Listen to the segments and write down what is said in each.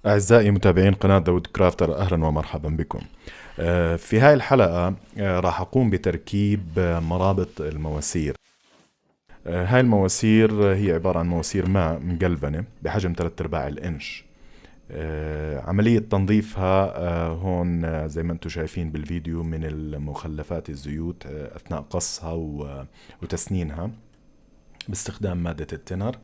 أعزائي متابعين قناة داود كرافتر، أهلا ومرحبا بكم. في هاي الحلقة راح أقوم بتركيب مرابط المواسير. هاي المواسير هي عبارة عن مواسير ماء مقلبنة بحجم 3 أرباع الإنش. عملية تنظيفها هون زي ما انتم شايفين بالفيديو من المخلفات الزيوت أثناء قصها وتسنينها باستخدام مادة التنر.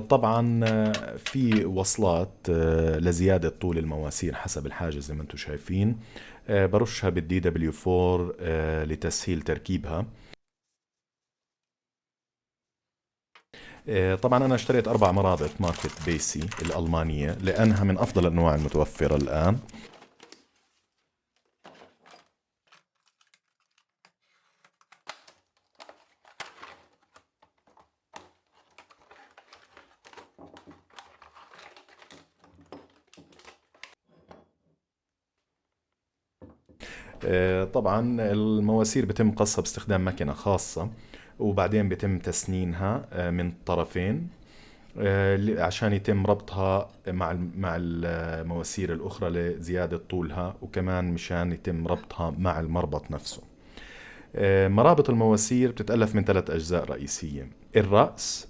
طبعا في وصلات لزيادة طول المواسير حسب الحاجة زي ما انتم شايفين. برشها بالدي دبليو 4 لتسهيل تركيبها. طبعا انا اشتريت 4 مرابط ماركة بيسي الألمانية لأنها من أفضل الأنواع المتوفرة الآن. طبعا المواسير بتم قصها باستخدام مكنة خاصة، وبعدين بتم تسنينها من الطرفين عشان يتم ربطها مع المواسير الأخرى لزيادة طولها، وكمان مشان يتم ربطها مع المربط نفسه. مرابط المواسير بتتألف من 3 أجزاء رئيسية: الرأس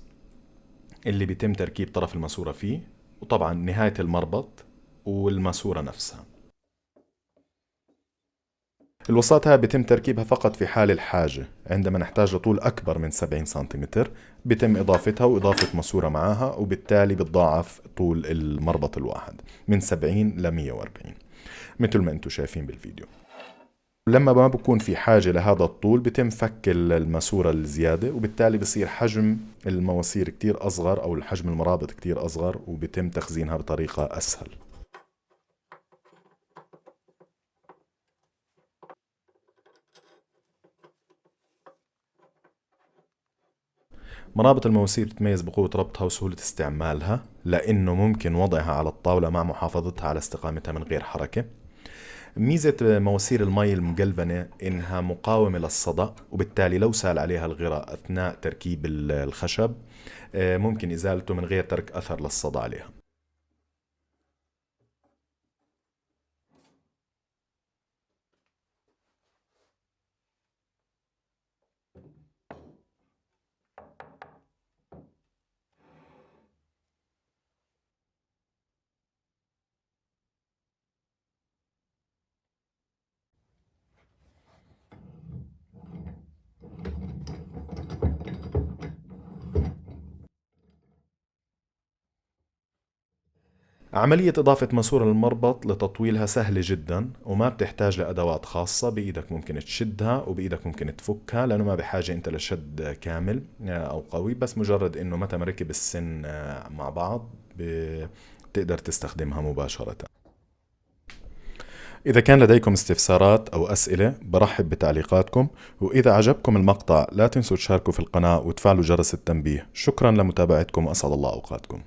اللي بيتم تركيب طرف الماسورة فيه، وطبعا نهاية المربط، والماسورة نفسها. الوصلات هاي بيتم تركيبها فقط في حال الحاجة، عندما نحتاج لطول أكبر من 70 سنتيمتر بيتم إضافتها وإضافة ماسورة معها، وبالتالي بتضاعف طول المربط الواحد من 70 ل 140 مثل ما انتم شايفين بالفيديو. لما ما بكون في حاجة لهذا الطول بيتم فك الماسورة الزيادة، وبالتالي بصير حجم المواسير كتير أصغر أو حجم المرابط كتير أصغر، وبيتم تخزينها بطريقة أسهل. مرابط المواسير تتميز بقوة ربطها وسهولة استعمالها، لأنه ممكن وضعها على الطاولة مع محافظتها على استقامتها من غير حركة. ميزة مواسير المي المقلبنة إنها مقاومة للصدأ، وبالتالي لو سال عليها الغراء أثناء تركيب الخشب ممكن إزالته من غير ترك أثر للصدى عليها. عملية إضافة ماسورة للمربط لتطويلها سهلة جدا، وما بتحتاج لأدوات خاصة. بإيدك ممكن تشدها وبإيدك ممكن تفكها، لأنه ما بحاجة أنت لشد كامل أو قوي، بس مجرد أنه متى ما ركب السن مع بعض بتقدر تستخدمها مباشرة. إذا كان لديكم استفسارات أو أسئلة برحب بتعليقاتكم، وإذا عجبكم المقطع لا تنسوا تشاركوا في القناة وتفعلوا جرس التنبيه. شكرا لمتابعتكم وأسعد الله أوقاتكم.